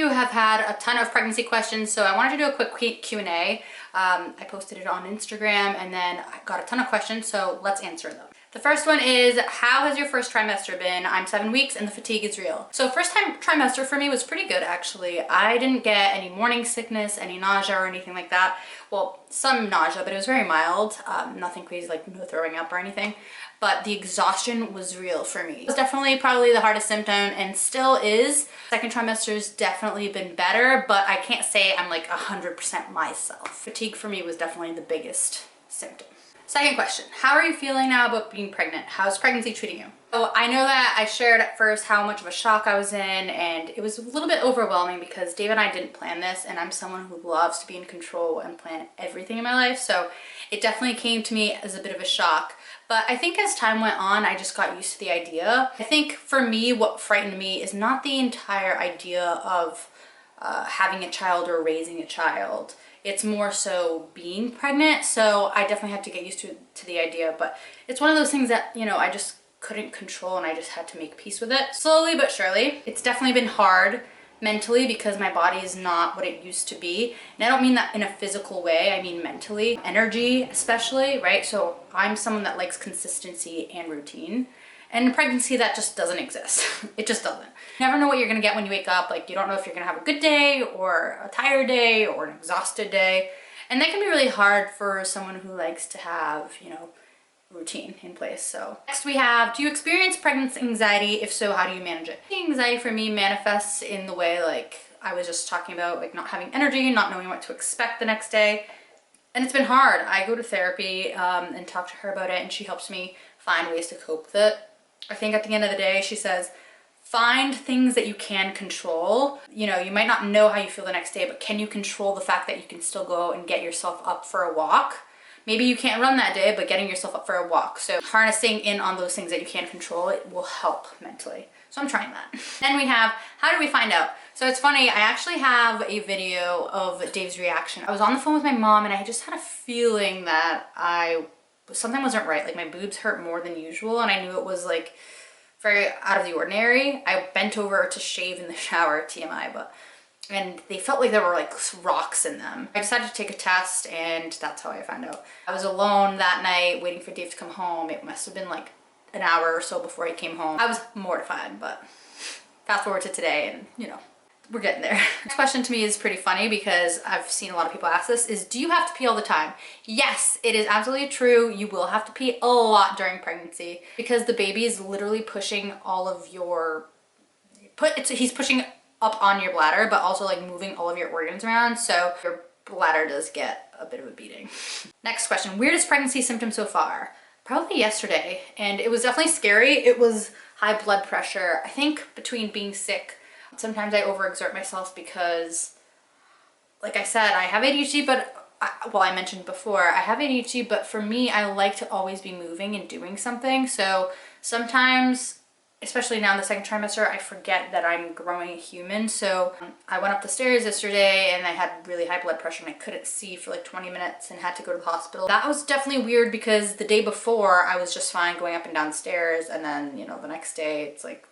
you have had a ton of pregnancy questions, so I wanted to do a quick Q&A. I posted it on Instagram and then I got a ton of questions, so let's answer them. The first one is, how has your first trimester been? I'm 7 weeks and the fatigue is real. So first time trimester for me was pretty good actually. I didn't get any morning sickness, any nausea or anything like that. Well, some nausea, but it was very mild. Nothing crazy, like no throwing up or anything. But the exhaustion was real for me. It was definitely probably the hardest symptom and still is. Second trimester's definitely been better, but I can't say I'm like 100% myself. Fatigue for me was definitely the biggest symptom. Second question, how are you feeling now about being pregnant? How's pregnancy treating you? So I know that I shared at first how much of a shock I was in, and it was a little bit overwhelming because Dave and I didn't plan this, and I'm someone who loves to be in control and plan everything in my life. So it definitely came to me as a bit of a shock. But I think as time went on, I just got used to the idea. I think for me, what frightened me is not the entire idea of having a child or raising a child. It's more so being pregnant. So I definitely had to get used to the idea, but it's one of those things that, you know, I just couldn't control and I just had to make peace with it. Slowly but surely. It's definitely been hard mentally because my body is not what it used to be. And I don't mean that in a physical way, I mean mentally. Energy especially, right? So I'm someone that likes consistency and routine. And in pregnancy, that just doesn't exist. It just doesn't. You never know what you're gonna get when you wake up. Like, you don't know if you're gonna have a good day or a tired day or an exhausted day. And that can be really hard for someone who likes to have, you know, routine in place. So next we have, do you experience pregnancy anxiety? If so, how do you manage it? Anxiety for me manifests in the way, like I was just talking about, like not having energy, not knowing what to expect the next day. And it's been hard. I go to therapy and talk to her about it, and she helps me find ways to cope with it. I think at the end of the day, she says, find things that you can control. You know, you might not know how you feel the next day, but can you control the fact that you can still go and get yourself up for a walk? Maybe you can't run that day, but getting yourself up for a walk. So harnessing in on those things that you can control, it will help mentally. So I'm trying that. Then we have, how do we find out? So it's funny, I actually have a video of Dave's reaction. I was on the phone with my mom and I just had a feeling that something wasn't right. Like my boobs hurt more than usual and I knew it was like very out of the ordinary. I bent over to shave in the shower, TMI, and they felt like there were like rocks in them. I decided to take a test and that's how I found out. I was alone that night waiting for Dave to come home. It must have been like an hour or so before he came home. I was mortified, but fast forward to today and you know, we're getting there. Next question to me is pretty funny because I've seen a lot of people ask this, is do you have to pee all the time? Yes, it is absolutely true. You will have to pee a lot during pregnancy because the baby is literally pushing all of your, he's pushing up on your bladder, but also like moving all of your organs around. So your bladder does get a bit of a beating. Next question, weirdest pregnancy symptom so far? Probably yesterday, and it was definitely scary. It was high blood pressure. I think between being sick, sometimes I overexert myself because, like I said, I have ADHD, but I mentioned before, I have ADHD, but for me, I like to always be moving and doing something. So sometimes, especially now in the second trimester, I forget that I'm growing a human. So I went up the stairs yesterday and I had really high blood pressure and I couldn't see for like 20 minutes and had to go to the hospital. That was definitely weird because the day before I was just fine going up and down stairs, and then, you know, the next day it's like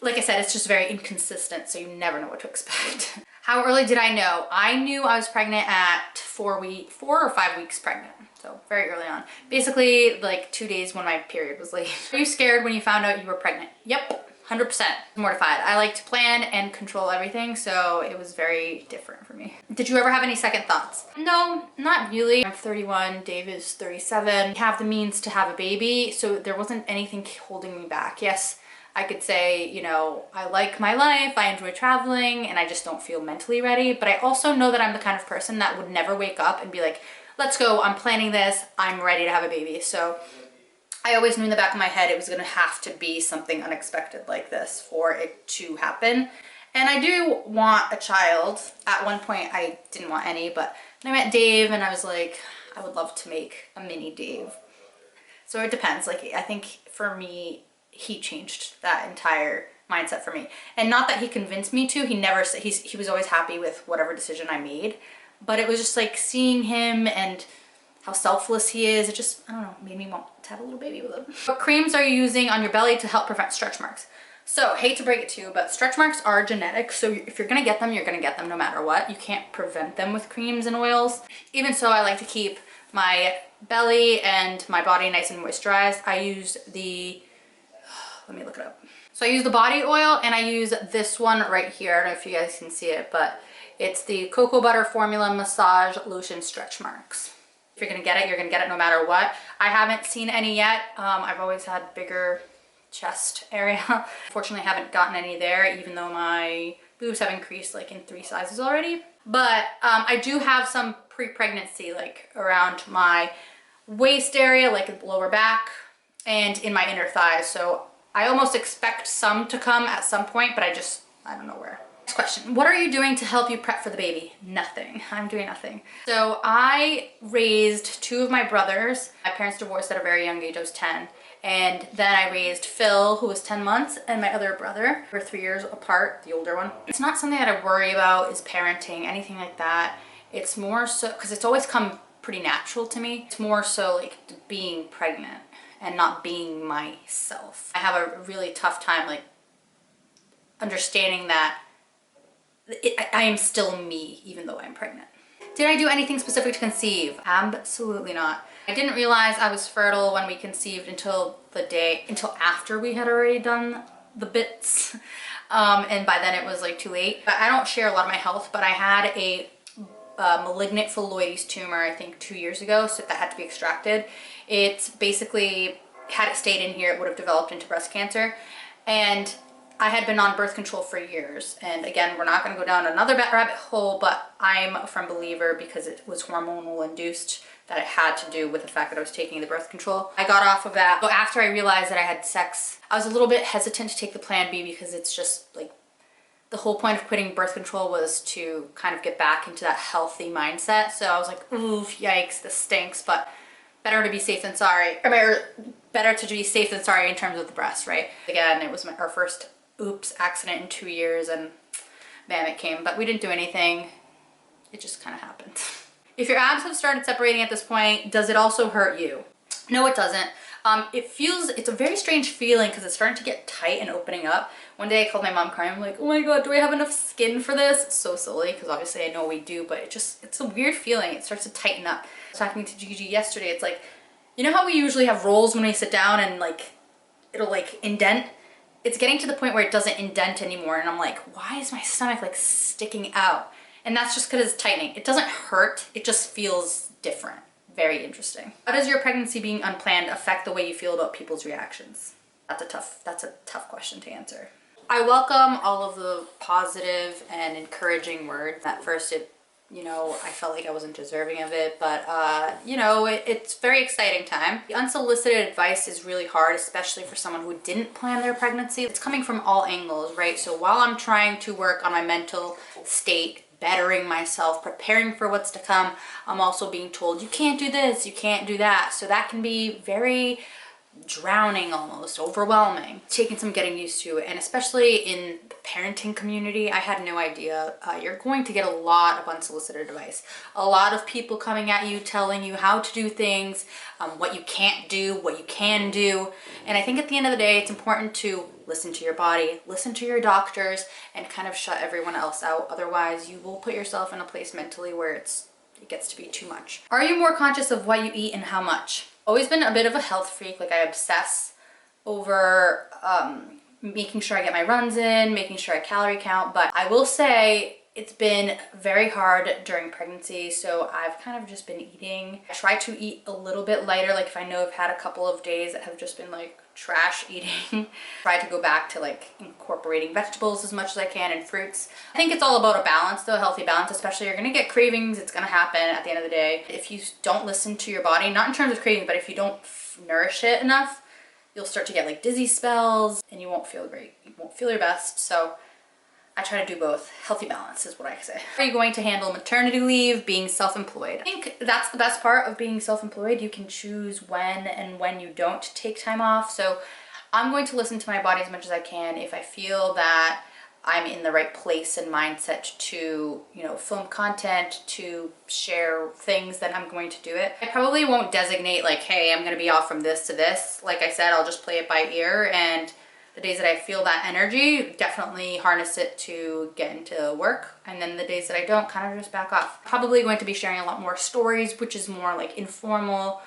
I said, it's just very inconsistent, so you never know what to expect. How early did I know? I knew I was pregnant at 4 or 5 weeks pregnant, so very early on. Basically, like 2 days when my period was late. Were you scared when you found out you were pregnant? Yep, 100%. Mortified. I like to plan and control everything, so it was very different for me. Did you ever have any second thoughts? No, not really. I'm 31, Dave is 37. We have the means to have a baby, so there wasn't anything holding me back. Yes, I could say, you know, I like my life, I enjoy traveling, and I just don't feel mentally ready. But I also know that I'm the kind of person that would never wake up and be like, let's go, I'm planning this, I'm ready to have a baby. So I always knew in the back of my head it was gonna have to be something unexpected like this for it to happen. And I do want a child. At one point I didn't want any, but then I met Dave and I was like, I would love to make a mini Dave. So it depends. Like, I think for me, he changed that entire mindset for me. And not that he convinced me to, he was always happy with whatever decision I made, but it was just like seeing him and how selfless he is. It just, I don't know, made me want to have a little baby with him. What creams are you using on your belly to help prevent stretch marks? So, hate to break it to you, but stretch marks are genetic. So if you're gonna get them, you're gonna get them no matter what. You can't prevent them with creams and oils. Even so, I like to keep my belly and my body nice and moisturized. I use the, let me look it up. So I use the body oil and I use this one right here. I don't know if you guys can see it, but it's the Cocoa Butter Formula Massage Lotion Stretch Marks. If you're gonna get it, you're gonna get it no matter what. I haven't seen any yet. I've always had bigger chest area. Fortunately, I haven't gotten any there, even though my boobs have increased like in 3 sizes already. But I do have some pre-pregnancy, like around my waist area, like lower back, and in my inner thighs. So I almost expect some to come at some point, but I don't know where. Next question. What are you doing to help you prep for the baby? Nothing. I'm doing nothing. So I raised 2 of my brothers. My parents divorced at a very young age. I was 10. And then I raised Phil, who was 10 months, and my other brother. We're 3 years apart, the older one. It's not something that I worry about is parenting, anything like that. It's more so, because it's always come pretty natural to me. It's more so like being pregnant and not being myself. I have a really tough time like understanding that I am still me even though I'm pregnant. Did I do anything specific to conceive? Absolutely not. I didn't realize I was fertile when we conceived until after we had already done the bits. And by then it was like too late. But I don't share a lot of my health, but I had a malignant phylloides tumor, I think 2 years ago, so that had to be extracted. It's basically, had it stayed in here, it would have developed into breast cancer. And I had been on birth control for years. And again, we're not gonna go down another rabbit hole, but I'm a firm believer because it was hormonal induced that it had to do with the fact that I was taking the birth control. I got off of that, but after I realized that I had sex, I was a little bit hesitant to take the Plan B because it's just like, the whole point of quitting birth control was to kind of get back into that healthy mindset. So I was like, oof, yikes, this stinks, but better to be safe than sorry. Or better to be safe than sorry in terms of the breast, right? Again, it was our first oops accident in 2 years and bam, it came, but we didn't do anything. It just kind of happened. If your abs have started separating at this point, does it also hurt you? No, it doesn't. It's a very strange feeling because it's starting to get tight and opening up. One day I called my mom crying. I'm like, oh my God, do I have enough skin for this? It's so silly because obviously I know we do, but it's a weird feeling. It starts to tighten up. I was talking to Gigi yesterday. It's like, you know how we usually have rolls when we sit down and like, it'll like indent? It's getting to the point where it doesn't indent anymore. And I'm like, why is my stomach like sticking out? And that's just because it's tightening. It doesn't hurt. It just feels different. Very interesting. How does your pregnancy being unplanned affect the way you feel about people's reactions? That's a tough question to answer. I welcome all of the positive and encouraging words. At first I felt like I wasn't deserving of it, but it's very exciting time. The unsolicited advice is really hard, especially for someone who didn't plan their pregnancy. It's coming from all angles, right? So while I'm trying to work on my mental state, bettering myself, preparing for what's to come, I'm also being told you can't do this, you can't do that. So that can be very drowning, almost overwhelming, taking some getting used to. And especially in the parenting community, I had no idea. You're going to get a lot of unsolicited advice, a lot of people coming at you telling you how to do things, what you can't do, what you can do. And I think at the end of the day, it's important to listen to your body, listen to your doctors, and kind of shut everyone else out. Otherwise you will put yourself in a place mentally where it gets to be too much. Are you more conscious of what you eat and how much? Always been a bit of a health freak. Like I obsess over making sure I get my runs in, making sure I calorie count, but I will say it's been very hard during pregnancy, so I've kind of just been eating. I try to eat a little bit lighter, like if I know I've had a couple of days that have just been like trash eating. Try to go back to like incorporating vegetables as much as I can and fruits. I think it's all about a balance though, a healthy balance, especially you're gonna get cravings. It's gonna happen at the end of the day. If you don't listen to your body, not in terms of craving, but if you don't nourish it enough, you'll start to get like dizzy spells and you won't feel great. You won't feel your best. So I try to do both. Healthy balance is what I say. How are you going to handle maternity leave, being self-employed? I think that's the best part of being self-employed. You can choose when and when you don't take time off. So I'm going to listen to my body as much as I can. If I feel that I'm in the right place and mindset to, film content, to share things, then I'm going to do it. I probably won't designate like, hey, I'm gonna be off from this to this. Like I said, I'll just play it by ear and The days that I feel that energy, definitely harness it to get into work. And then the days that I don't, kind of just back off. Probably going to be sharing a lot more stories, which is more like informal,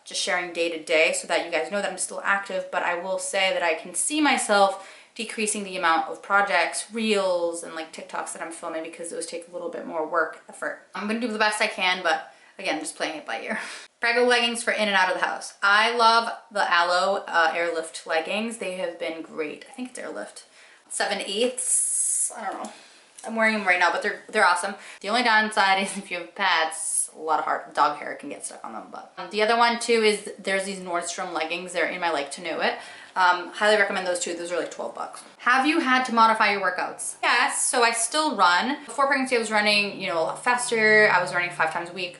just sharing day to day so that you guys know that I'm still active. But I will say that I can see myself decreasing the amount of projects, reels, and like TikToks that I'm filming because those take a little bit more work effort. I'm gonna do the best I can, but again, just playing it by ear. Prego leggings for in and out of the house. I love the Aloe Airlift leggings. They have been great. I think it's Airlift. 7/8. I don't know. I'm wearing them right now, but they're awesome. The only downside is if you have pads, a lot of hard dog hair can get stuck on them. But the other one too is there's these Nordstrom leggings. They're in my like to know it. Highly recommend those too. Those are like 12 bucks. Have you had to modify your workouts? Yes, so I still run. Before pregnancy I was running, a lot faster. I was running 5 times a week.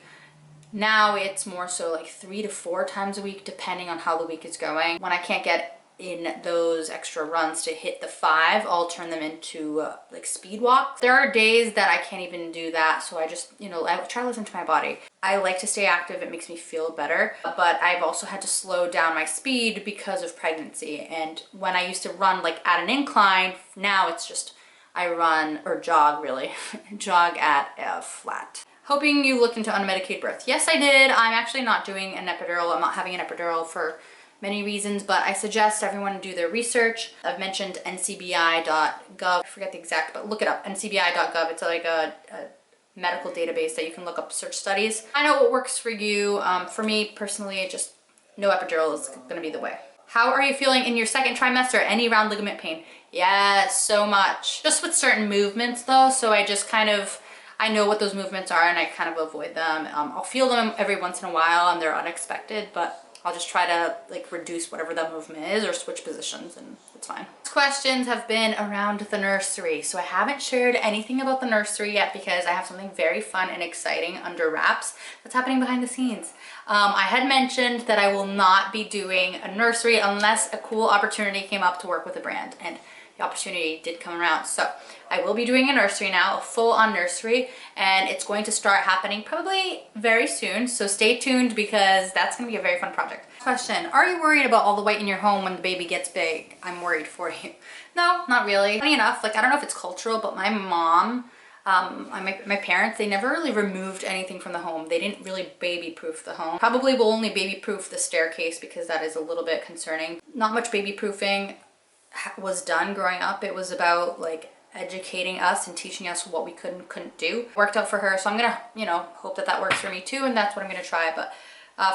Now it's more so like 3 to 4 times a week depending on how the week is going. When I can't get in those extra runs to hit the 5, I'll turn them into like speed walks. There are days that I can't even do that, so I just, I try to listen to my body. I like to stay active, it makes me feel better, but I've also had to slow down my speed because of pregnancy. And when I used to run like at an incline, now it's just, I run or jog really, jog at a flat. Hoping you looked into unmedicated birth. Yes, I did. I'm actually not doing an epidural. I'm not having an epidural for many reasons, but I suggest everyone do their research. I've mentioned ncbi.gov. I forget the exact, but look it up, ncbi.gov. It's like a medical database that you can look up search studies. I know what works for you. For me personally, just no epidural is gonna be the way. How are you feeling in your second trimester? Any round ligament pain? Yes, so much. Just with certain movements though, so I just kind of, I know what those movements are and I kind of avoid them. I'll feel them every once in a while and they're unexpected, but I'll just try to like reduce whatever that movement is or switch positions and it's fine. Questions have been around the nursery. So I haven't shared anything about the nursery yet because I have something very fun and exciting under wraps that's happening behind the scenes. I had mentioned that I will not be doing a nursery unless a cool opportunity came up to work with a brand, and the opportunity did come around. So I will be doing a nursery now, a full-on nursery, and it's going to start happening probably very soon. So stay tuned because that's going to be a very fun project. Question, are you worried about all the weight in your home when the baby gets big? I'm worried for you. No, not really. Funny enough, like I don't know if it's cultural, but my mom, my parents, they never really removed anything from the home. They didn't really baby-proof the home. Probably will only baby-proof the staircase because that is a little bit concerning. Not much baby-proofing was done growing up. It was about like educating us and teaching us what we could and couldn't do. Worked out for her, so I'm gonna, hope that that works for me too, and that's what I'm gonna try. But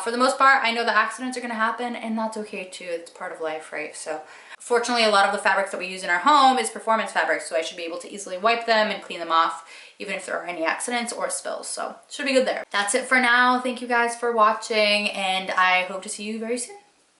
for the most part, I know the accidents are gonna happen, and that's okay too. It's part of life, right? So fortunately, a lot of the fabrics that we use in our home is performance fabrics, so I should be able to easily wipe them and clean them off, even if there are any accidents or spills. So should be good there. That's it for now. Thank you guys for watching, and I hope to see you very soon.